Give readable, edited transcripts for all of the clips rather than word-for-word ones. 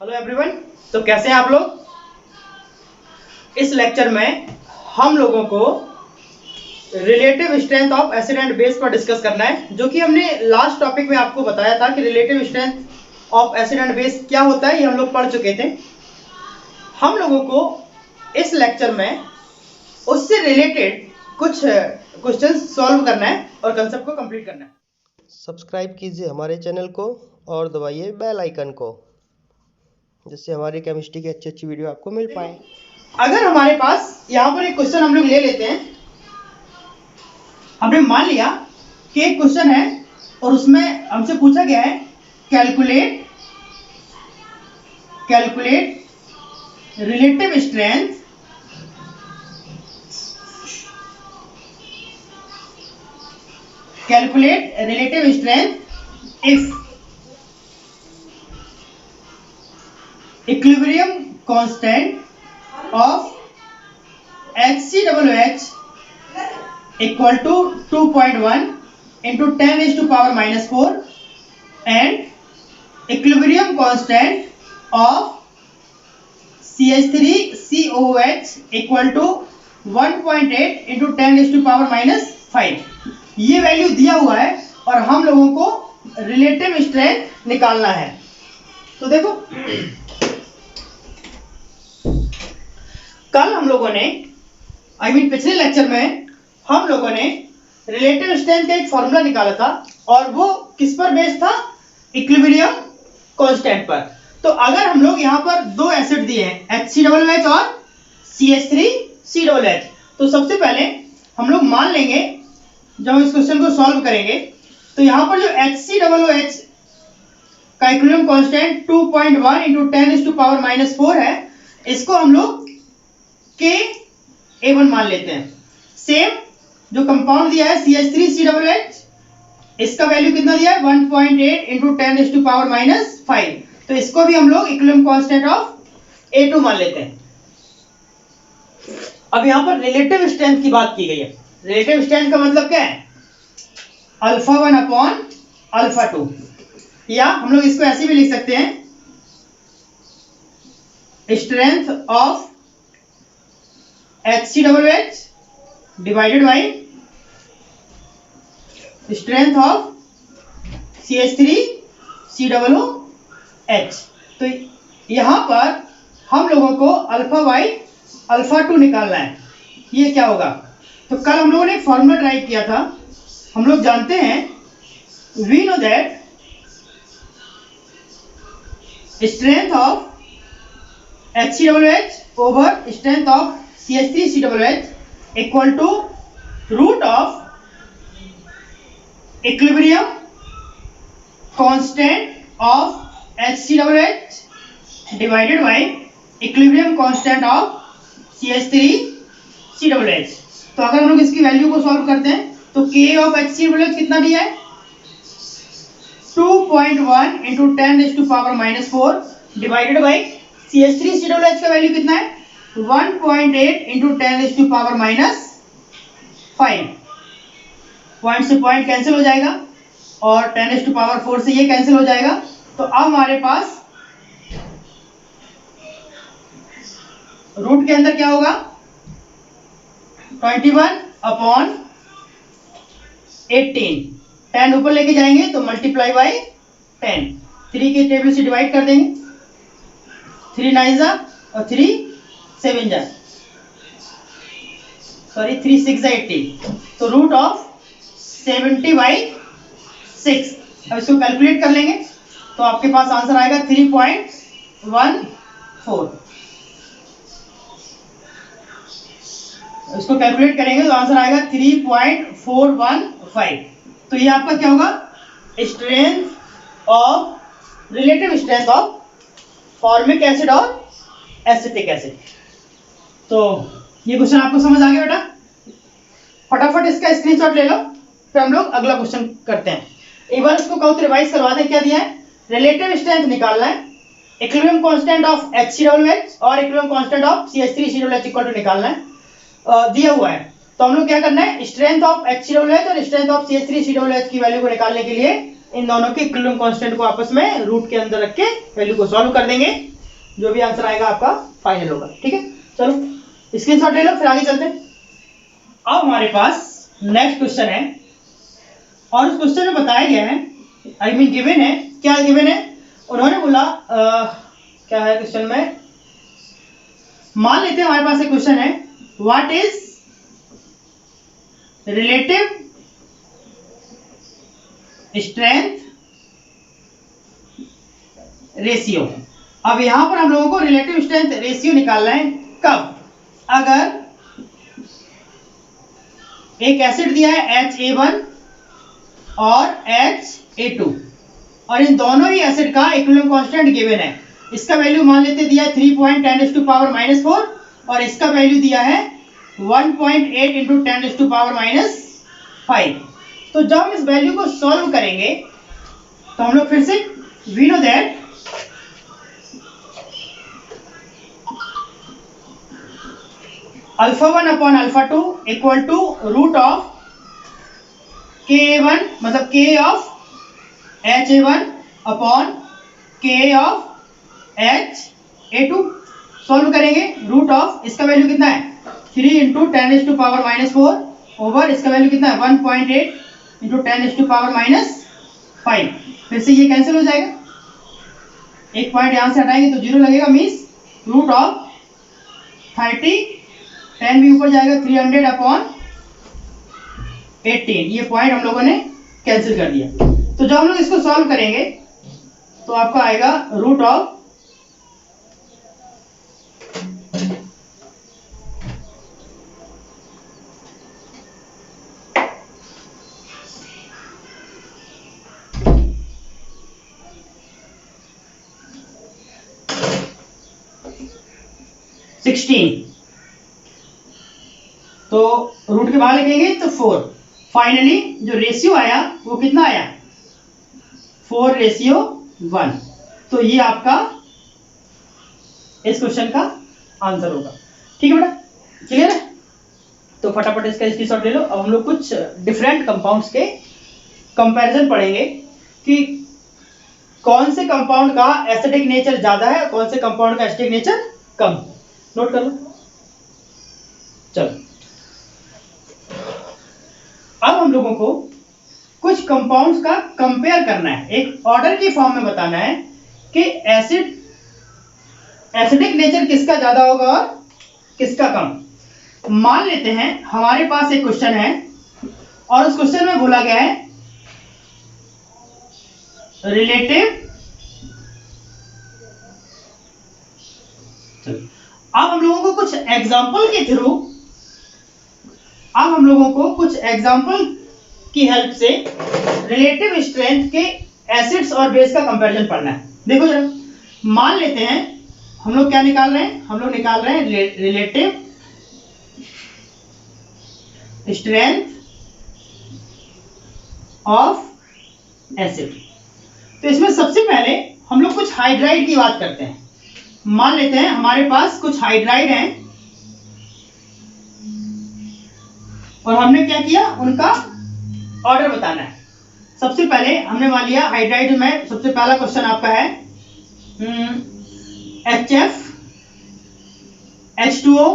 Hello everyone. तो कैसे हैं आप लोग। इस लेक्चर में हम लोगों को relative strength of acid and base पर डिस्कस करना है, जो कि हमने लास्ट टॉपिक में आपको बताया था कि relative strength of acid and base क्या होता है, ये हम लोग पढ़ चुके थे। हम लोगों को इस लेक्चर में उससे रिलेटेड कुछ क्वेश्चंस सॉल्व करना है और कंसेप्ट को कंप्लीट करना है। सब्सक्राइब कीजिए हमारे चैनल को और दबाइए बेल आइकन को, जिससे हमारी केमिस्ट्री की अच्छी वीडियो आपको मिल पाए। अगर हमारे पास यहाँ पर एक क्वेश्चन हम लोग ले लेते हैं, हमने मान लिया कि एक क्वेश्चन है और उसमें हमसे पूछा गया है calculate relative strength if equilibrium constant of HCOOH equal to 2.1 into 10 raised to power minus 4 and equilibrium constant of CH3COOH equal to 1.8 into 10 raised to power minus 5। ये वैल्यू दिया हुआ है और हम लोगों को रिलेटिव स्ट्रेंथ निकालना है। तो देखो, कल हम लोगों ने पिछले लेक्चर में हम लोगों ने रिलेटिव स्ट्रेंथ का एक फॉर्मूला निकाला था और वो किस पर बेस्ड था? इक्विलिब्रियम कांस्टेंट पर। तो अगर हम लोग यहाँ पर दो एसिड दिए हैं HCOOH और CH3COOH, तो सबसे पहले हम लोग मान लेंगे, जब हम इस क्वेश्चन को सॉल्व करेंगे तो यहाँ पर जो HCOOH का equilibrium constant 2.1 into 10 raised to power minus 4 है, इसको हम लोग Ka1 मान लेते हैं। सेम जो कंपाउंड दिया है CH3COOH, इसका वैल्यू कितना दिया है? 1.8 into 10 raised to power minus 5। तो इसको भी हम लोग इक्विलिब्रियम कांस्टेंट ऑफ A2 मान लेते हैं। अब यहां पर रिलेटिव स्ट्रेंथ की बात की गई है। रिलेटिव स्ट्रेंथ का मतलब क्या है? α1 अपॉन α2, या हम लोग इसको ऐसे भी लिख सकते हैं, strength of HCOOH divided by strength of CH3COOH। तो यहां पर हम लोगों को α/α2 निकालना है। ये क्या होगा? तो कल हम लोगों ने एक फॉर्मूला ड्राइव किया था। हम लोग जानते हैं, we know that strength of HCOOH over strength of CH3COOH equal to root of equilibrium constant of HCOOH divided by equilibrium constant of CH3COOH। तो अगर हम लोग इसकी वैल्यू को सॉल्व करते हैं तो K ऑफ HCOOH कितना दिया है? 2.1 into 10 raised to power minus 4 divided by CH3COOH का वैल्यू कितना है? 1.8 into 10 raised to power minus 5। Point से पॉइंट कैंसिल हो जाएगा और 10 raised to power 4 से ये कैंसिल हो जाएगा। तो अब हमारे पास रूट के अंदर क्या होगा? 21 अपॉन 18। 10 ऊपर लेके जाएंगे तो मल्टीप्लाई बाई 10। 3 के टेबल से डिवाइड कर देंगे, 3 9 जा और 3 7 जा, सॉरी 3 6 जा 80। तो रूट ऑफ 70/6। अब इसको कैलकुलेट कर लेंगे तो आपके पास आंसर आएगा 3.14। इसको कैलकुलेट करेंगे तो आंसर आएगा 3.415। तो ये आपका क्या होगा? Strength of relative strength of formic acid और एसिटिक एसिड। तो ये क्वेश्चन आपको समझ आ गया बेटा? फटाफट इसका स्क्रीनशॉट ले लो, फिर हम लोग अगला क्वेश्चन करते हैं। एक बार इसको कहूँ तो रिवाइज करवा दें। क्या दिया है? रिलेटिव स्ट्रेंथ निकालना है, इक्विलिब्रियम कांस्टेंट ऑफ HCOOH और equilibrium constant of CH3COOH equal to निकालना है। दिया हुआ है तो हम लोग क्या करना है? स्ट्रेंथ ऑफ HCOOH और स्ट्रेंथ ऑफ CH3COOH की वैल्यू को निकालने के लिए इन दोनों के इक्विलिब्रियम कांस्टेंट को आपस में रूट के अंदर रख के वैल्यू को सॉल्व कर देंगे, जो भी आंसर आएगा आपका फाइनल होगा। ठीक है, चलो स्क्रीनशॉट ले लो, फिर आगे चलते हैं। अब हमारे पास नेक्स्ट क्वेश्चन है और उस क्वेश्चन में बताया गया है, आई मीन गिवन है, क्या गिवन है, उन्होंने बोला क्या है क्वेश्चन में, मान लेते हैं हमारे पास एक क्वेश्चन है, what is relative strength ratio. अब यहां पर हम लोगों को रिलेटिव स्ट्रेंथ रेशियो निकालना है कब, अगर एक एसिड दिया है HA1 और HA2 और इन दोनों ही एसिड का इक्विलिब्रियम कांस्टेंट गिवन है। इसका वैल्यू मान लेते दिया है 3.10⁻⁻4 और इसका वैल्यू दिया है 1.8 × 10⁻⁻5। तो जब हम इस वैल्यू को सॉल्व करेंगे तो हम लोग फिर से we know that α1 upon α2 equal to root of Ka1 मतलब K of HA1 upon K of HA2। Solve करेंगे, रूट ऑफ इसका वैल्यू कितना है 3 × 10⁻⁻4 ओवर इसका वैल्यू कितना है 1.8 × 10⁻⁵। फिर से ये कैंसिल हो जाएगा, एक पॉइंट यहां से हटाएंगे तो 0 लगेगा, मीन्स रूट ऑफ 30, 10 भी ऊपर जाएगा 300 अपॉन 18। ये पॉइंट हम लोगों ने कैंसिल कर दिया। तो जब हम लोग इसको सॉल्व करेंगे तो आपका आएगा रूट ऑफ 16, तो रूट के बाहर लिखेंगे तो 4। फाइनली जो रेशियो आया वो कितना आया 4:1। तो ये आपका इस क्वेश्चन का आंसर होगा। ठीक है बेटा, क्लियर है? तो फटाफट इसका स्क्रीनशॉट ले लो। अब हम लोग कुछ डिफरेंट कंपाउंड्स के कंपैरिजन पढ़ेंगे कि कौन से कंपाउंड का एसिडिक नेचर ज्यादा है और कौन से कंपाउंड का एसिडिक नेचर कम। नोट कर लो। चलो, अब हम लोगों को कुछ कंपाउंड्स का कंपेयर करना है, एक ऑर्डर की फॉर्म में बताना है कि एसिडिक नेचर किसका ज्यादा होगा और किसका कम। मान लेते हैं हमारे पास एक क्वेश्चन है और उस क्वेश्चन में बोला गया है रिलेटिव, अब हम लोगों को कुछ एग्जांपल की हेल्प से रिलेटिव स्ट्रेंथ के एसिड्स और बेस का कंपैरिजन पढ़ना है। देखो जरा, मान लेते हैं हम लोग क्या निकाल रहे हैं, हम लोग निकाल रहे हैं रिलेटिव स्ट्रेंथ ऑफ एसिड। तो इसमें सबसे पहले हम लोग कुछ हाइड्राइड की बात करते हैं। मान लेते हैं हमारे पास कुछ हाइड्राइड हैं और हमने क्या किया, उनका ऑर्डर बताना है। सबसे पहले हमने मान लिया हाइड्राइड में सबसे पहला क्वेश्चन आपका है HF, H2O,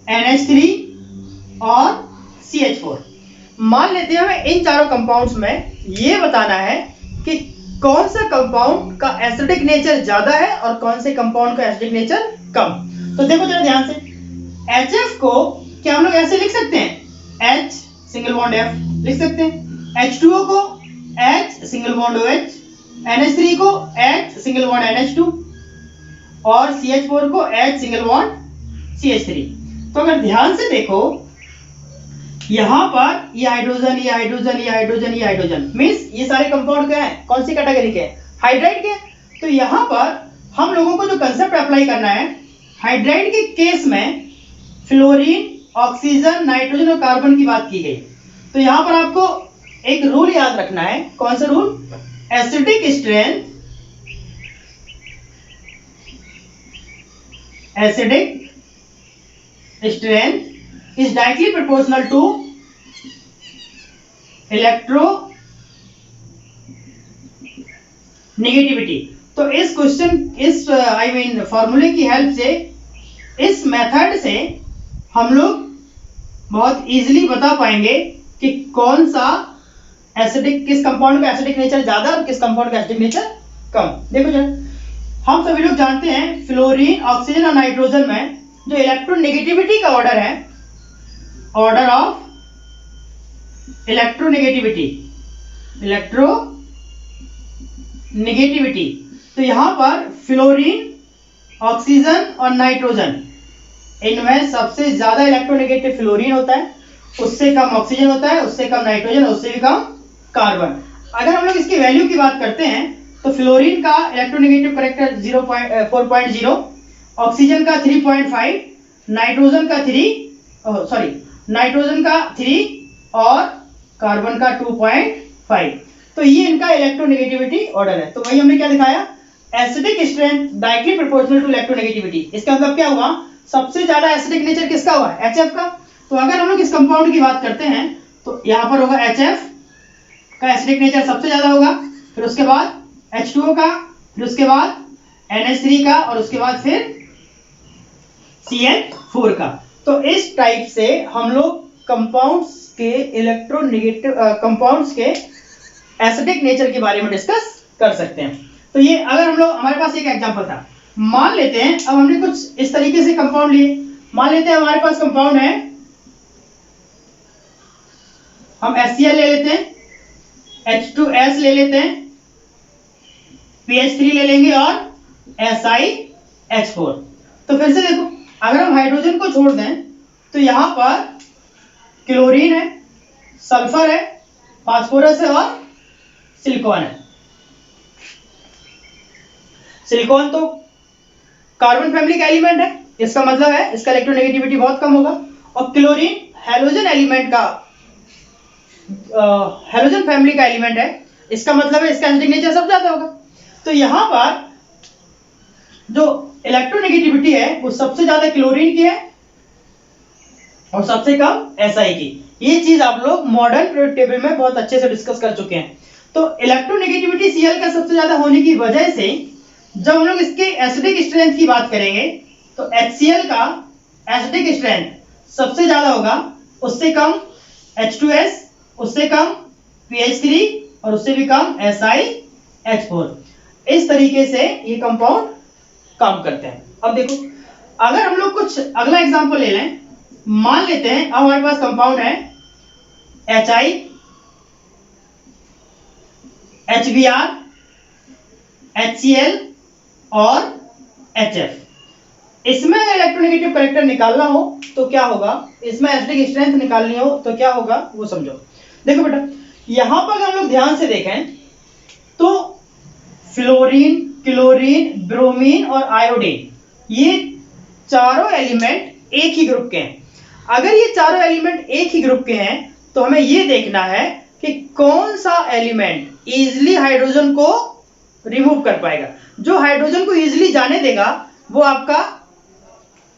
NH3 और CH4। मान लेते हैं हमें इन चारों कंपाउंड्स में ये बताना है कि कौन सा कंपाउंड का एसिडिक नेचर ज्यादा है और कौन से कंपाउंड का एसिडिक नेचर कम। तो देखो जरा ध्यान से, HF को क्या हम लोग ऐसे लिख सकते हैं, H सिंगल बॉन्ड F लिख सकते हैं, H2O को H single bond OH, NH3 को H सिंगल बॉन्ड NH2 और CH4 को H सिंगल बॉन्ड CH3। तो अगर ध्यान से देखो यहां पर ये हाइड्रोजन, ये हाइड्रोजन, ये हाइड्रोजन, ये हाइड्रोजन, मींस ये सारे कंपाउंड क्या है, कौन सी कैटेगरी के, हाइड्राइड के। तो यहां पर हम लोगों को जो कंसेप्ट अप्लाई करना है, हाइड्राइड के केस में फ्लोरीन, ऑक्सीजन, नाइट्रोजन और कार्बन की बात की गई। तो यहां पर आपको एक रूल याद रखना है, कौन सा rule, acidic strength is directly proportional to negativity. तो इस क्वेश्चन इस आई मीन फॉर्मूले की हेल्प से, इस मेथड से हम लोग बहुत इजीली बता पाएंगे कि कौन सा एसिडिक, किस कंपाउंड का एसिडिक नेचर ज्यादा और किस कंपाउंड का एसिडिक नेचर कम। देखो जरा, हम सभी लोग जानते हैं फ्लोरीन, ऑक्सीजन और नाइट्रोजन में जो इलेक्ट्रोनेगेटिविटी का ऑर्डर है, ऑर्डर ऑफ इलेक्ट्रोनेगेटिविटी, तो यहां पर फ्लोरीन, ऑक्सीजन और नाइट्रोजन, इनमें सबसे ज्यादा इलेक्ट्रोनेगेटिव फ्लोरीन होता है, उससे कम ऑक्सीजन होता है, उससे कम नाइट्रोजन, उससे भी कम कार्बन। अगर हम लोग इसकी वैल्यू की बात करते हैं तो फ्लोरीन का इलेक्ट्रोनेगेटिव करेक्टर 4.0, ऑक्सीजन का 3.5, नाइट्रोजन का 3 और कार्बन का 2.5। तो ये इनका इलेक्ट्रोनेगेटिविटी ऑर्डर है। तो वही हमने क्या दिखाया, acidic strength directly proportional to electronegativity. इसका मतलब क्या हुआ, सबसे ज्यादा एसिडिक नेचर किसका हुआ, HF का। तो अगर हम लोग इस कंपाउंड की बात करते हैं तो यहां पर होगा HF का एसिडिक नेचर सबसे ज्यादा होगा, फिर उसके बाद H2O का, फिर उसके बाद NH3 का और उसके बाद फिर CH4 का। तो इस टाइप से हम लोग कंपाउंड्स के इलेक्ट्रोनेगेटिव कंपाउंड्स के एसिडिक नेचर के बारे में डिस्कस कर सकते हैं। तो ये अगर हम लोग, हमारे पास एक एग्जांपल था, मान लेते हैं अब हमने कुछ इस तरीके से कंपाउंड लिए, मान लेते हैं हमारे पास कंपाउंड है, हम HCl ले लेते हैं, H2S ले लेते हैं, PH3 ले लेंगे और SiH4। तो फिर से देखो, अगर हम हाइड्रोजन को छोड़ दें तो यहां पर क्लोरीन है, सल्फर है, फास्फोरस है और सिलिकॉन है। सिलिकॉन तो कार्बन फैमिली का एलिमेंट है, इसका मतलब है इसका इलेक्ट्रोनेगेटिविटी बहुत कम होगा, और क्लोरीन हैलोजन एलिमेंट का हैलोजन फैमिली का एलिमेंट है, इसका मतलब है इसका एसिडिक नेचर सबसे ज्यादा होगा। तो यहां पर जो इलेक्ट्रोनेगेटिविटी है वो सबसे ज्यादा क्लोरीन की है और सबसे कम SI की। ये चीज आप लोग मॉडर्न पीरियड टेबल में बहुत अच्छे से डिस्कस कर चुके हैं। तो इलेक्ट्रोनेगेटिविटी Cl का सबसे ज्यादा होने की वजह से जब हम लोग इसके एसिडिक स्ट्रेंथ की बात करेंगे तो HCl का एसिडिक स्ट्रेंथ सबसे ज्यादा होगा, उससे कम H2S, उससे कम PH3 और उससे भी कम SiH4। इस तरीके से ये कंपाउंड काम करते हैं। अब देखो, अगर हम लोग कुछ अगला एग्जांपल ले लें, मान लेते हैं अब हमारे पास कंपाउंड है HI, HBr, HCl और HF। इसमें इलेक्ट्रोनेगेटिव करेक्टर निकालना हो तो क्या होगा, इसमें एसिडिक स्ट्रेंथ निकालनी हो तो क्या होगा वो समझो। देखो बेटा, यहां पर हम लोग ध्यान से देखें तो फ्लोरीन, क्लोरीन, ब्रोमीन और आयोडीन, ये चारों एलिमेंट एक ही ग्रुप के हैं। अगर ये चारों एलिमेंट एक ही ग्रुप के हैं तो हमें ये देखना है कि कौन सा एलिमेंट इजीली हाइड्रोजन को रिमूव कर पाएगा। जो हाइड्रोजन को इजीली जाने देगा वो आपका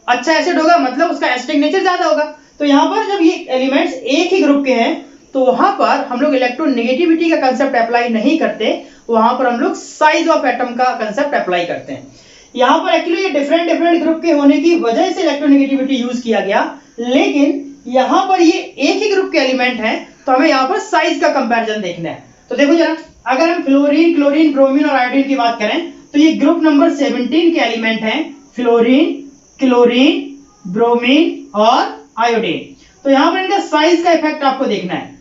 अच्छा एसिड होगा, मतलब उसका एसिडिक नेचर ज्यादा होगा। तो यहां पर जब ये एलिमेंट्स एक ही ग्रुप के हैं तो वहां पर हम लोग इलेक्ट्रोनेगेटिविटी का कंसेप्ट अप्लाई नहीं करते, वहां पर हम लोग साइज ऑफ एटम का कंसेप्ट अप्लाई करते हैं। यहां पर एक्चुअली ये डिफरेंट ग्रुप के होने की वजह से इलेक्ट्रोनेगेटिविटी यूज किया गया, लेकिन यहां पर ये एक ही ग्रुप के एलिमेंट हैं तो हमें यहां पर साइज का कंपैरिजन देखना है। तो देखो जरा, अगर हम फ्लोरीन, क्लोरीन, ब्रोमीन और आयोडीन की बात करें तो ये ग्रुप नंबर 17 के एलिमेंट हैं, फ्लोरीन, क्लोरीन, ब्रोमीन और आयोडीन। तो यहां पर इनका साइज का इफेक्ट आपको देखना है।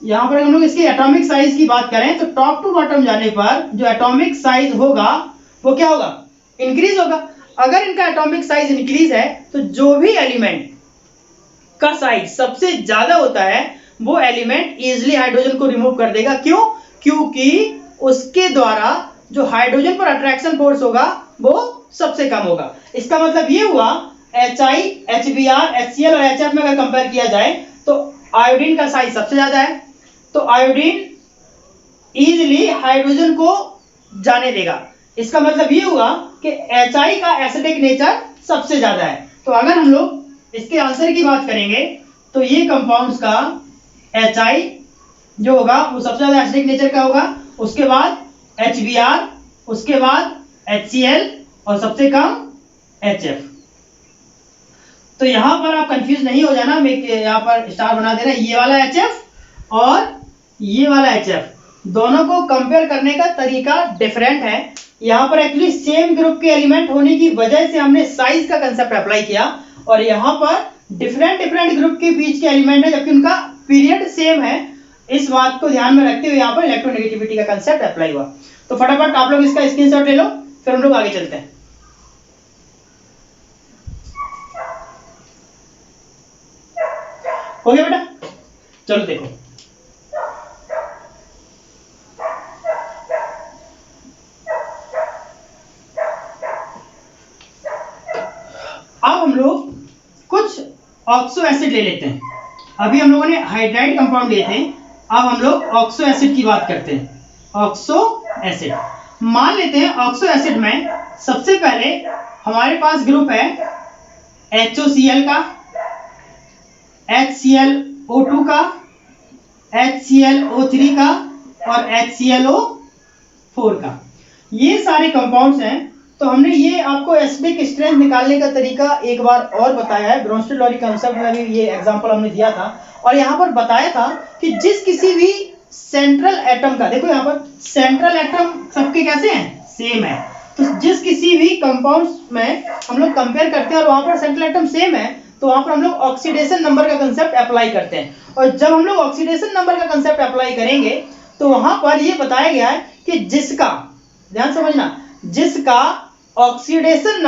यहां पर हम लोग इसकी एटॉमिक साइज की बात करें तो टॉप टू बॉटम जाने पर जो एटॉमिक साइज होगा वो क्या होगा, इंक्रीज होगा। अगर इनका एटॉमिक साइज इंक्रीज है तो जो भी एलिमेंट का साइज सबसे ज्यादा होता है वो एलिमेंट इजीली हाइड्रोजन को रिमूव कर देगा। क्यों? क्योंकि उसके द्वारा जो हाइड्रोजन पर अट्रैक्शन फोर्स होगा वो सबसे कम होगा। इसका मतलब ये हुआ HI, HBr, HCl और HF में अगर कंपेयर किया जाए तो आयोडीन का साइज सबसे ज्यादा है, तो आयोडीन इजीली हाइड्रोजन को जाने देगा। इसका मतलब ये हुआ कि HI का एसिडिक नेचर सबसे ज्यादा है। तो अगर हम लोग इसके आंसर की बात करेंगे तो ये कंपाउंड्स का HI जो होगा वो सबसे ज्यादा एसिडिक नेचर का होगा, उसके बाद HBr, उसके बाद HCl और सबसे कम HF। तो यहां पर आप कंफ्यूज नहीं हो जाना, मैं यहां पर स्टार बना दे रहा है, ये वाला HF और ये वाला HF दोनों को कंपेयर करने का तरीका डिफरेंट है। यहाँ पर एक्चुअली सेम ग्रुप के एलिमेंट होने की वजह से हमने साइज का कंसेप्ट अप्लाई किया, और यहाँ पर डिफरेंट ग्रुप के बीच के एलिमेंट है जबकि उनका पीरियड सेम है। इस बात को ध्यान में रखते हुए यहाँ पर इलेक्ट्रोनेगेटिविटी का कंसेप्ट अप्लाई हुआ। तो फटाफट आप लोग इसका स्क्रीनशॉट ले लो, फिर हम लोग आगे चलते हैं। हो गया बेटा, चलो देखो। अब हम लोग कुछ ऑक्सो एसिड ले लेते हैं। अभी हम लोगों ने हाइड्राइड कंपाउंड लिए थे, अब हम लोग ऑक्सो एसिड की बात करते हैं। ऑक्सो एसिड मान लेते हैं, ऑक्सो एसिड में सबसे पहले हमारे पास ग्रुप है HOCl का, HClO2 का, HClO3 का और HClO4 का। ये सारे कंपाउंड्स हैं। तो हमने ये आपको एसिडिक स्ट्रेंथ निकालने का तरीका एक बार और बताया है, ब्रोंस्टेड-लॉरी कंसेप्ट में भी ये एग्जांपल हमने दिया था, और यहाँ पर बताया था कि जिस किसी भी सेंट्रल एटम का, देखो यहाँ पर सेंट्रल एटम सबके कैसे हैं, सेम है। तो जिस किसी भी कंपाउंड्स में हम लोग कंपेयर करते हैं और वहां पर सेंट्रल एटम सेम है, तो वहां पर हम लोग ऑक्सीडेशन नंबर का कंसेप्ट अप्लाई करते हैं। और जब हम लोग ऑक्सीडेशन नंबर का कंसेप्ट अप्लाई करेंगे तो वहां पर ये बताया गया है कि जिसका, ध्यान समझना, जिसका ऑक्सीडेशन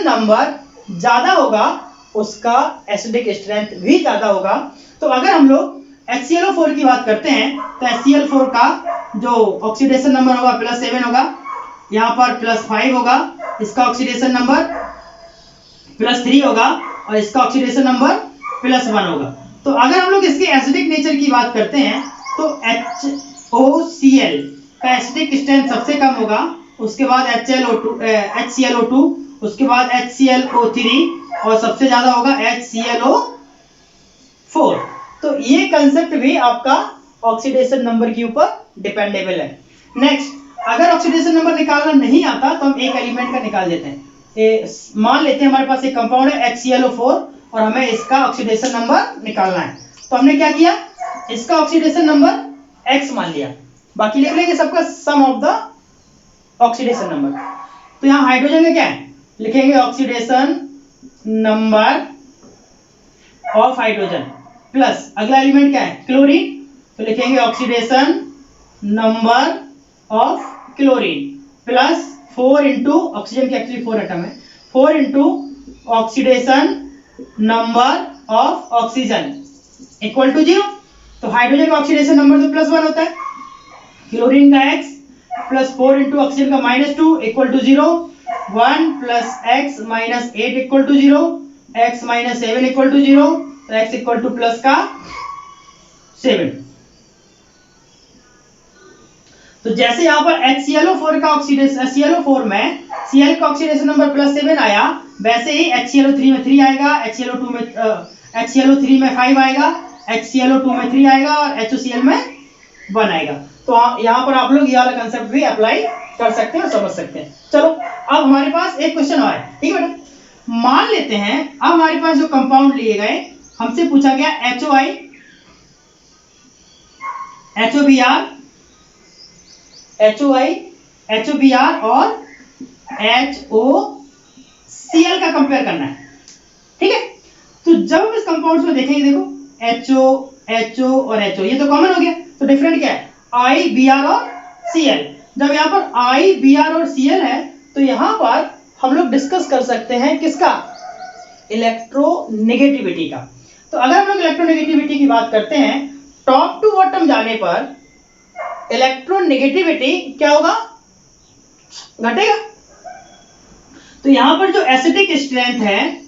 नंबर ज्यादा होगा उसका एसिडिक स्ट्रेंथ भी ज्यादा होगा। तो अगर हम लोग HClO4 की बात करते हैं तो HCl4 का जो ऑक्सीडेशन नंबर होगा +7 होगा, यहाँ पर +5 होगा, इसका ऑक्सीडेशन नंबर +3 होगा और इसका ऑक्सीडेशन नंबर +1 होगा। तो अगर हम लोग इसके एसिडिक नेचर की बात करते हैं तो HOCl का एसिडिक स्ट्रेंथ सबसे कम होगा, उसके बाद HClO2, उसके बाद HClO3 और सबसे ज्यादा होगा HClO4। तो ये कंसेप्ट भी आपका ऑक्सीडेशन नंबर के ऊपर डिपेंडेबल है। नेक्स्ट, अगर ऑक्सीडेशन नंबर निकालना नहीं आता तो हम एक एलिमेंट का निकाल देते हैं। मान लेते हैं हमारे पास एक कंपाउंड है HClO4 और हमें इसका ऑक्सीडेशन नंबर निकालना है। तो हमने क्या किया, इसका ऑक्सीडेशन नंबर X मान लिया, बाकी लिख लेंगे सबका sum of the oxidation number. तो यहाँ हाइड्रोजन में क्या है, लिखेंगे oxidation number of hydrogen plus अगला एलिमेंट क्या है, क्लोरीन, तो लिखेंगे oxidation number of chlorine plus 4 into oxygen की एक्चुअली 4 एटम है, 4 into oxidation number of oxygen equal to 0। तो हाइड्रोजन का ऑक्सीडेशन नंबर तो +1 होता है, क्लोरीन का X प्लस 4 इंटू ऑक्सीजन का -2 equal to 0, 1 plus X minus 8 equal to 0, X minus 7 equal to 0, तो X इक्वल टू प्लस का 7। तो जैसे यहाँ पर HClO4 का ऑक्सीडेशन, HClO4 में Cl का ऑक्सीडेशन नंबर +7 आया, वैसे ही HClO3 में 3 आएगा, HClO3 में 5 आएगा, HClO2 में 3 आएगा और HOCl में 1 आएगा। तो यहाँ पर आप लोग ये वाला कंसेप्ट भी अप्लाई कर सकते हैं और समझ सकते हैं। चलो अब हमारे पास एक क्वेश्चन और है, ठीक है बेटा। मान लेते हैं अब हमारे पास जो कंपाउंड लिए गए, हमसे पूछा गया HOI, HOBr, HOI, HOBr और HOCl का कंपेयर करना है, ठीक है। तो जब हम इस कंपाउंड को देखेंगे, देखो HO और HO ये तो कॉमन हो गया, तो डिफरेंट क्या है, I, Br और Cl। जब यहाँ पर I, Br और Cl है तो यहाँ पर हम लोग डिस्कस कर सकते हैं किसका, इलेक्ट्रोनेगेटिविटी का। तो अगर हम लोग इलेक्ट्रोनेगेटिविटी की बात करते हैं, टॉप टू बॉटम जाने पर इलेक्ट्रोनेगेटिविटी क्या होगा, घटेगा। तो यहां पर जो एसिडिक स्ट्रेंथ है,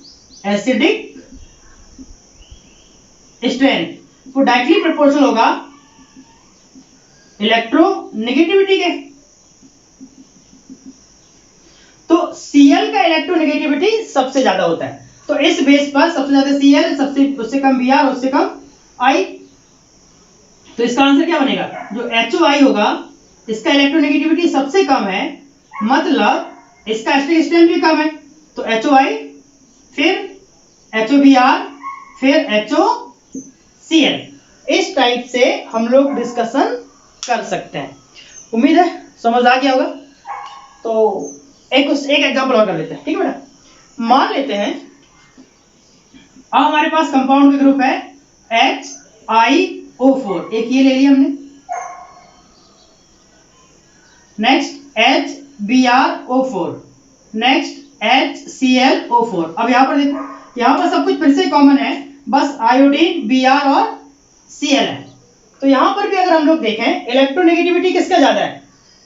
एसिडिक स्ट्रेंथ वो डायरेक्टली प्रोपोर्शनल होगा इलेक्ट्रोनेगेटिविटी के। तो Cl का इलेक्ट्रोनेगेटिविटी सबसे ज्यादा होता है, तो इस बेस पर सबसे ज्यादा Cl, सबसे उससे कम Br, उससे कम I। तो इसका आंसर क्या बनेगा, जो HOI होगा इसका इलेक्ट्रोनेगेटिविटी सबसे कम है, मतलब इसका एसिडिक स्ट्रेंथ भी कम है। तो HOI, फिर HOBr, फिर HOCl। इस टाइप से हम लोग डिस्कशन कर सकते हैं। उम्मीद है समझ आ गया होगा। तो एक एग्जांपल और कर लेते हैं, ठीक है बेटा। मान लेते हैं अब हमारे पास कंपाउंड का ग्रुप है HiO4, एक ये ले लिया हमने। Next HBrO4, next HClO4। अब यहां पर देखो, यहां पर सब कुछ फिर से कॉमन है, बस आयोडीन, Br और Cl है। तो यहां पर भी अगर हम लोग देखें इलेक्ट्रोनेगेटिविटी किसका ज्यादा है,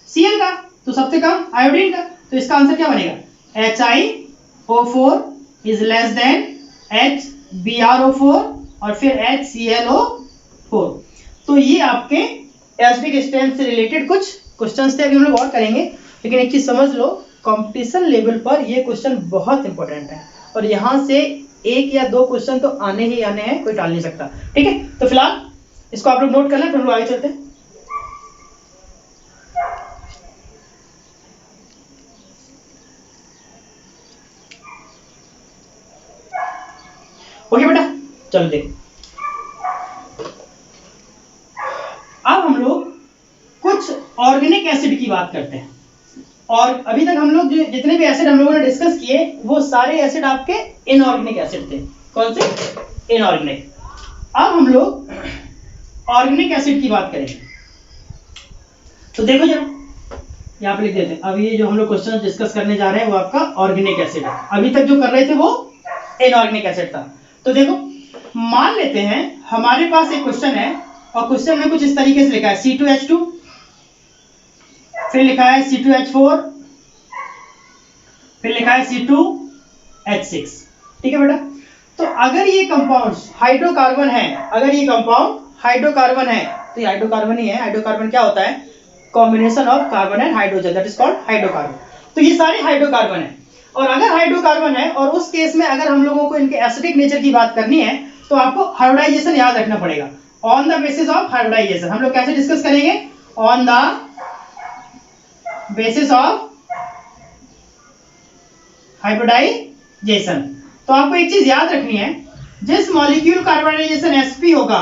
Cl का, तो सबसे कम आयोडीन का। तो इसका आंसर क्या बनेगा, HiO4 is less than HBrO4 और फिर HClO4। तो ये आपके एसिडिक स्ट्रेंथ से रिलेटेड कुछ क्वेश्चंस थे, अभी हम लोग और करेंगे। लेकिन एक चीज समझ लो, कंपटीशन लेवल पर ये क्वेश्चन बहुत इंपॉर्टेंट है और यहां से एक या दो क्वेश्चन तो आने ही आने हैं, कोई टाल नहीं सकता, ठीक है। तो फिलहाल इसको आप लोग नोट कर लें, फिर हम लोग आगे चलते हैं। ओके बेटा, चलो देख। अब हम लोग कुछ ऑर्गेनिक एसिड की बात करते हैं। और अभी तक हम लोग जितने भी एसिड हम लोगों ने डिस्कस किए वो सारे एसिड आपके इनऑर्गेनिक एसिड थे। कौन से, इनऑर्गेनिक। अब हम लोग ऑर्गेनिक एसिड की बात करेंगे। तो देखो जरा यहाँ पे लिख देते हैं। अब ये जो हम लोग क्वेश्चन डिस्कस करने जा रहे हैं वो आपका ऑर्गेनिक एसिड है। अभी तक जो कर रहे थे वो इनऑर्गेनिक एसिड था। तो देखो मान लेते हैं हमारे पास एक क्वेश्चन है और क्वेश्चन में कुछ इस तरीके से लिखा है C2H2, फिर लिखा है C2H4, फिर लिखा है C2H6, ठीक है बेटा। तो अगर ये कंपाउंड्स हाइड्रोकार्बन है, अगर ये कंपाउंड हाइड्रोकार्बन है, तो ये हाइड्रोकार्बन ही है। हाइड्रोकार्बन क्या होता है, combination of carbon and hydrogen, that is called hydrocarbon. तो ये सारे हाइड्रोकार्बन है। और अगर हाइड्रोकार्बन है और उस केस में अगर हम लोगों को इनके एसिडिक नेचर की बात करनी है तो आपको हाइब्रिडाइजेशन याद रखना पड़ेगा। On the basis of hybridization हम लोग कैसे डिस्कस करेंगे, on the basis of hybridization. तो आपको एक चीज याद रखनी है, जिस मॉलिक्यूल का हाइब्रिडाइजेशन sp होगा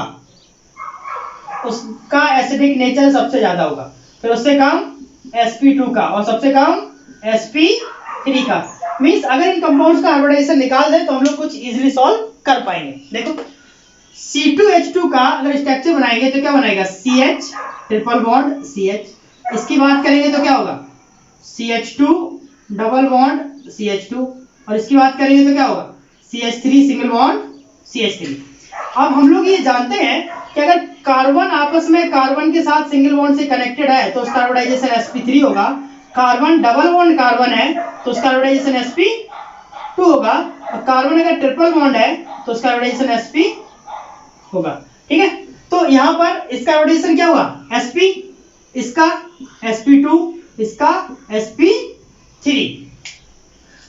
उसका एसिडिक नेचर सबसे ज्यादा होगा, फिर उससे कम sp2 का और सबसे कम sp3 का। मींस अगर इन कंपाउंड्स का हाइब्रिडाइजेशन निकाल दें तो हम लोग कुछ इजीली सॉल्व कर पाएंगे। देखो C2H2 का अगर स्ट्रक्चर बनाएंगे तो क्या बनाएगा, CH ट्रिपल बॉन्ड CH। इसकी बात करेंगे तो क्या होगा, CH2 डबल बॉन्ड CH2। और इसकी बात करेंगे तो क्या होगा, CH3 सिंगल बॉन्ड CH3। अब हम लोग ये जानते हैं कि अगर कार्बन आपस में कार्बन के साथ सिंगल बॉन्ड से कनेक्टेड है तो उसका हाइब्रिडाइजेशन sp3 होगा। कार्बन डबल बॉन्ड कार्बन है तो उसका हाइब्रिडाइजेशन sp2 होगा। और कार्बन अगर ट्रिपल बॉन्ड है तो उसका हाइब्रिडाइजेशन sp होगा, ठीक है। तो यहां पर इसका हाइब्रिडाइजेशन क्या हुआ, sp, इसका sp2, इसका sp3।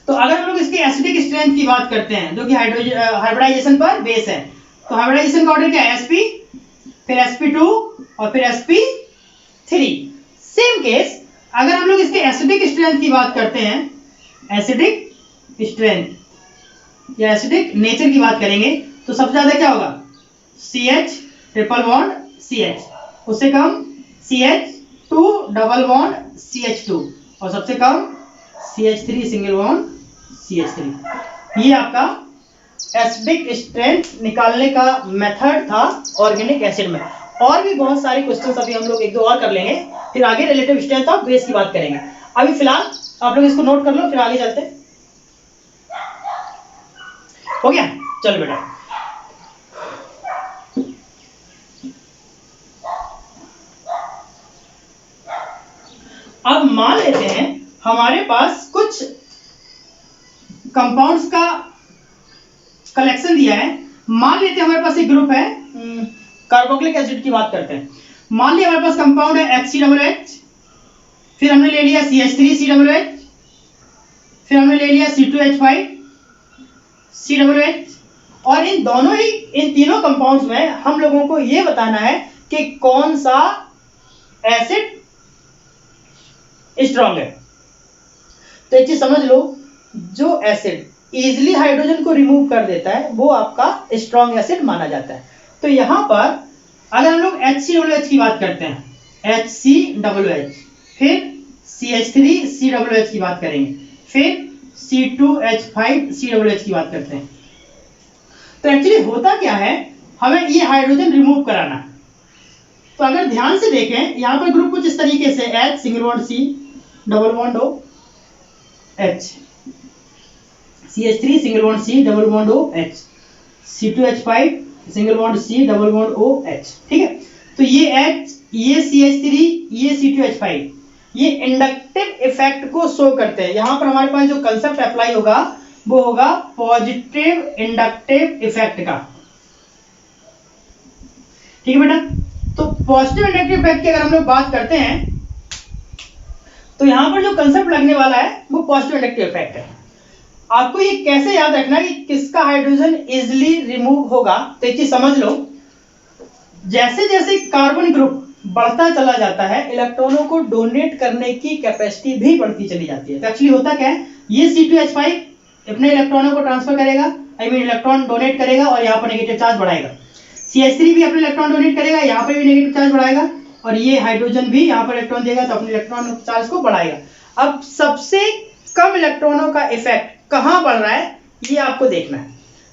तो अगर हम लोग इसके एसिडिक स्ट्रेंथ की बात करते हैं जो कि हाइब्रिडाइजेशन पर बेस है, तो हाइब्रिडाइजेशन का ऑर्डर क्या है, sp, फिर sp2 और फिर sp3। सेम केस अगर हम लोग इसके एसिडिक स्ट्रेंथ की बात करते हैं, एसिडिक स्ट्रेंथ या एसिडिक नेचर की बात करेंगे तो सबसे ज्यादा क्या होगा, CH ट्रिपल बॉन्ड CH, उससे कम CH2 डबल बॉन्ड CH2 और सबसे कम CH3 सिंगल बॉन्ड CH3। ये आपका एसिडिक स्ट्रेंथ निकालने का मेथड था ऑर्गेनिक एसिड में। और भी बहुत सारे क्वेश्चंस अभी हम लोग एक दो और कर लेंगे, फिर आगे रिलेटिव स्ट्रेंथ ऑफ बेस की बात करेंगे। अभी फिलहाल आप लोग इसको नोट कर लो, फिर आगे चलते हैं। हो गया, चलो बेटा। अब मान लेते हैं हमारे पास कुछ कंपाउंड्स का कलेक्शन दिया है। मान लेते हैं हमारे पास एक ग्रुप है, कार्बोक्सिलिक एसिड की बात करते हैं। मान लिया हमारे पास कंपाउंड है HCOOH, फिर हमने ले लिया CH3COOH, फिर हमने ले लिया C2H5COOH। और इन तीनों कंपाउंड्स में हम लोगों को यह बताना है कि कौन सा एसिड स्ट्रॉन्ग है। तो एक चीज समझ लो, जो एसिड इजिली हाइड्रोजन को रिमूव कर देता है वो आपका स्ट्रॉन्ग एसिड माना जाता है। तो यहां पर अगर हम लोग HCOOH की बात करते हैं, HCOOH, फिर CH3COOH की बात करेंगे, फिर C2H5COOH की बात करते हैं। तो एक्चुअली होता क्या है, हमें ये हाइड्रोजन रिमूव कराना है। तो अगर ध्यान से देखें, यहां पर ग्रुप कुछ इस तरीके से H single bond C double bond O H, CH3 single bond C double bond O H, C2H5 single bond C double bond O H। ठीक है, तो ये H, ये CH3, ये C2H5, ये इंडक्टिव इफेक्ट को शो करते हैं। यहां पर हमारे पास जो कंसेप्ट अप्लाई होगा वो होगा पॉजिटिव इंडक्टिव इफेक्ट का। ठीक है बेटा, तो पॉजिटिव इंडक्टिव इफेक्ट की अगर हम लोग बात करते हैं तो यहां पर जो कंसेप्ट लगने वाला है वो पॉजिटिव इंडक्टिव इफेक्ट है। आपको ये कैसे याद रखना है कि किसका हाइड्रोजन इजिली रिमूव होगा। तो एक चीज समझ लो, जैसे जैसे कार्बन ग्रुप बढ़ता चला जाता है, इलेक्ट्रॉनों को डोनेट करने की कैपेसिटी भी बढ़ती चली जाती है। तो एक्चुअली होता क्या है, ये C2H5 अपने इलेक्ट्रॉनों को ट्रांसफर करेगा, इलेक्ट्रॉन डोनेट करेगा और यहाँ पर नेगेटिव चार्ज बढ़ाएगा। CH3 भी अपने इलेक्ट्रॉन डोनेट करेगा, यहाँ पर भी नेगेटिव चार्ज बढ़ाएगा, और ये हाइड्रोजन भी यहाँ पर इलेक्ट्रॉन देगा तो अपने इलेक्ट्रॉन चार्ज को बढ़ाएगा। अब सबसे कम इलेक्ट्रॉनों का इफेक्ट कहाँ बढ़ रहा है ये आपको देखना है।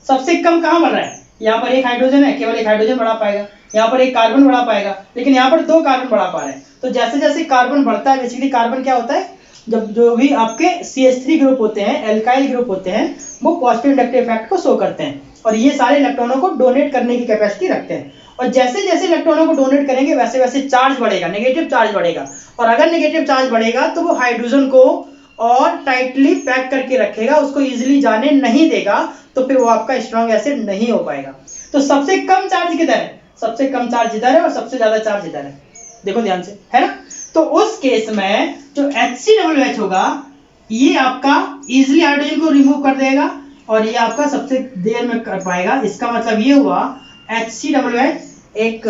सबसे कम कहाँ बढ़ रहा है, यहाँ पर एक हाइड्रोजन है, केवल एक हाइड्रोजन बढ़ा पाएगा, यहाँ पर एक कार्बन बढ़ा पाएगा, लेकिन यहाँ पर दो कार्बन बढ़ा पा रहे हैं। तो जैसे जैसे कार्बन बढ़ता है, बेसिकली कार्बन क्या होता है, जब जो भी आपके CH3 ग्रुप होते हैं, एल्काइल ग्रुप होते हैं, वो पॉजिटिव इंडक्टिव इफेक्ट को शो करते हैं और ये सारे इलेक्ट्रॉनों को डोनेट करने की कैपेसिटी रखते हैं। और जैसे जैसे इलेक्ट्रॉनों को डोनेट करेंगे वैसे वैसे चार्ज बढ़ेगा, नेगेटिव चार्ज बढ़ेगा, और अगर नेगेटिव चार्ज बढ़ेगा तो वो हाइड्रोजन को और टाइटली पैक करके रखेगा, उसको इजीली जाने नहीं देगा, तो फिर वो आपका स्ट्रॉन्ग एसिड नहीं हो पाएगा। तो सबसे कम चार्ज किधर है, सबसे कम चार्ज इधर है और सबसे ज्यादा चार्ज इधर है, देखो ध्यान से, है ना। तो उस केस में जो HCOOH होगा ये आपका इजिली हाइड्रोजन को रिमूव कर देगा और ये आपका सबसे देर में कर पाएगा। इसका मतलब ये हुआ HCOOH एक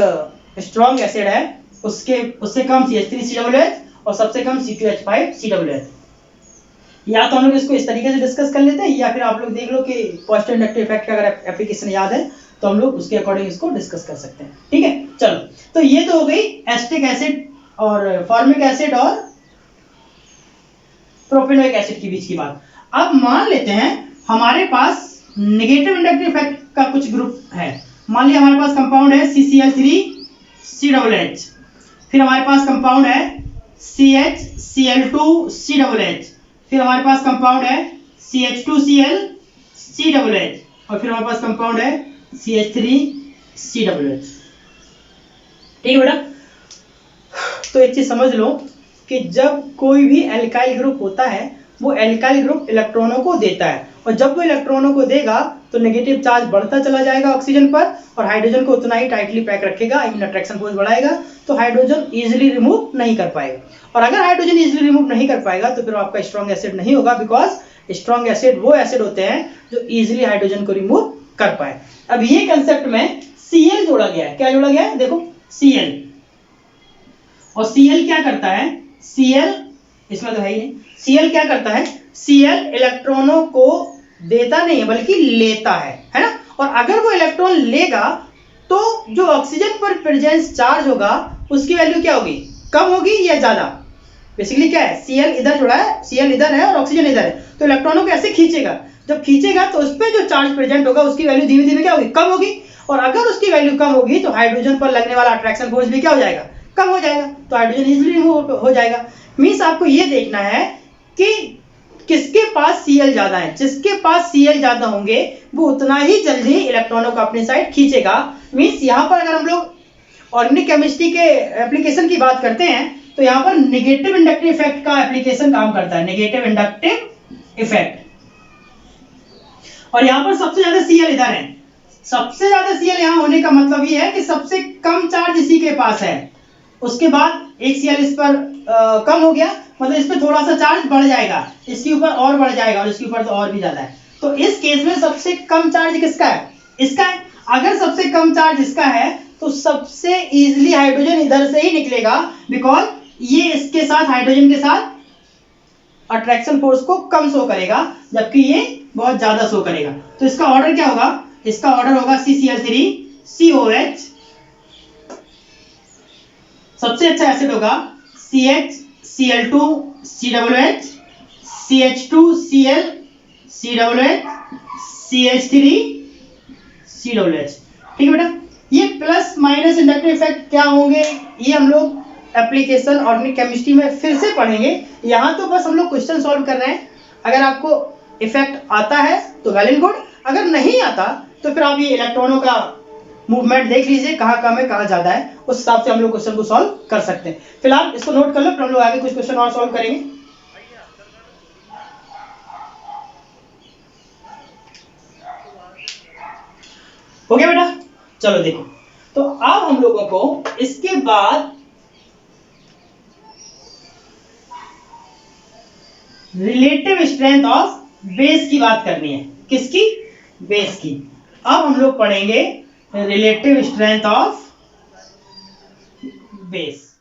स्ट्रॉन्ग एसिड है, उससे कम CH3COOH और सबसे कम C2H5COOH। या तो हम लोग इसको इस तरीके से डिस्कस कर लेते हैं, या फिर आप लोग देख लो कि पॉजिटिव इंडक्टिव इफेक्ट का अगर एप्लीकेशन याद है तो हम लोग उसके अकॉर्डिंग इसको डिस्कस कर सकते हैं। ठीक है, चलो, तो ये तो हो गई एसिटिक एसिड और फॉर्मिक एसिड और प्रोपेनोइक एसिड के बीच की बात। अब मान लेते हैं हमारे पास नेगेटिव इंडक्टिव इफेक्ट का कुछ ग्रुप है। मान लिया हमारे पास कंपाउंड है CCl3COOH, फिर हमारे पास कंपाउंड है CHCl2COOH, फिर हमारे पास कंपाउंड है CH2ClCOOH, और फिर हमारे पास कंपाउंड है CH3COOH। ठीक है बेटा, तो एक चीज समझ लो कि जब कोई भी एल्काइल ग्रुप होता है वो एल्काइल ग्रुप इलेक्ट्रॉनों को देता है, और जब वो इलेक्ट्रॉनों को देगा तो नेगेटिव चार्ज बढ़ता चला जाएगा ऑक्सीजन पर और हाइड्रोजन को उतना ही टाइटली पैक रखेगा, अट्रैक्शन फोर्स बढ़ाएगा, तो हाइड्रोजन इजीली रिमूव नहीं कर पाएगा। और अगर हाइड्रोजन इजीली रिमूव नहीं कर पाएगा तो फिर आपका स्ट्रॉन्ग एसिड नहीं होगा, बिकॉज स्ट्रॉन्ग एसिड वो एसिड होते हैं जो इजीली हाइड्रोजन को रिमूव कर पाए। अब ये कंसेप्ट में Cl जोड़ा गया है। क्या जोड़ा गया है, देखो Cl, और Cl क्या करता है, Cl इसमें तो है ही नहीं, Cl क्या करता है, Cl इलेक्ट्रॉनों को देता नहीं है बल्कि लेता है ना। और अगर वो इलेक्ट्रॉन लेगा तो जो ऑक्सीजन पर प्रेजेंस चार्ज होगा उसकी वैल्यू क्या होगी, कम होगी या ज्यादा। बेसिकली क्या है, Cl इधर जुड़ा है, Cl इधर है और ऑक्सीजन इधर है, तो इलेक्ट्रॉनों को ऐसे खींचेगा, जब खींचेगा तो उस पर जो चार्ज प्रेजेंट होगा उसकी वैल्यू धीमे धीमे क्या होगी, कम होगी, और अगर उसकी वैल्यू कम होगी तो हाइड्रोजन पर लगने वाला अट्रैक्शन फोर्स भी क्या हो जाएगा, कम हो जाएगा, तो हाइड्रोजन इजीली रिमूव हो जाएगा। मींस आपको ये देखना है कि किसके पास Cl ज्यादा है, जिसके पास Cl ज्यादा होंगे वो उतना ही जल्दी इलेक्ट्रॉनों को अपने साइड खींचेगा। मींस यहाँ पर अगर हम लोग ऑर्गेनिक केमिस्ट्री के एप्लीकेशन की बात करते हैं तो यहाँ पर नेगेटिव इंडक्टिव इफेक्ट का एप्लीकेशन काम करता है, नेगेटिव इंडक्टिव इफेक्ट। और यहाँ पर सबसे ज्यादा Cl इधर है, सबसे ज्यादा Cl यहाँ होने का मतलब ये है कि सबसे कम चार्ज इसी के पास है, उसके बाद एक Cl इस पर कम हो गया, मतलब इस पर थोड़ा सा चार्ज बढ़ जाएगा, इसके ऊपर और बढ़ जाएगा और इसके ऊपर तो और भी ज्यादा है। तो इस केस में सबसे कम चार्ज किसका है, इसका है। अगर सबसे कम चार्ज इसका है तो सबसे इजीली हाइड्रोजन इधर से ही निकलेगा, बिकॉज ये इसके साथ हाइड्रोजन के साथ अट्रैक्शन फोर्स को कम शो करेगा, जबकि ये बहुत ज्यादा शो करेगा। तो इसका ऑर्डर क्या होगा? इसका ऑर्डर होगा CCl3COH। सबसे अच्छा एसिड होगा CHCl2COOH, CH2Cl COOH, CH3COOH। ठीक है बेटा, ये प्लस माइनस इंडक्टिव इफेक्ट क्या होंगे ये हम लोग एप्लीकेशन ऑर्गेनिक केमिस्ट्री में फिर से पढ़ेंगे। यहाँ तो बस हम लोग क्वेश्चन सॉल्व कर रहे हैं। अगर आपको इफेक्ट आता है तो वेल एंड गुड, अगर नहीं आता तो फिर आप ये इलेक्ट्रॉनों का मूवमेंट देख लीजिए, कहाँ कम है कहाँ ज्यादा है, उस हिसाब से हम लोग क्वेश्चन को सॉल्व कर सकते हैं। फिलहाल इसको नोट कर लो, फिर हम लोग आगे कुछ क्वेश्चन और सॉल्व करेंगे। हो गया बेटा? चलो देखो, तो अब हम लोगों को इसके बाद रिलेटिव स्ट्रेंथ ऑफ बेस की बात करनी है। किसकी? बेस की। अब हम लोग पढ़ेंगे रिलेटिव स्ट्रेंथ ऑफ बेस।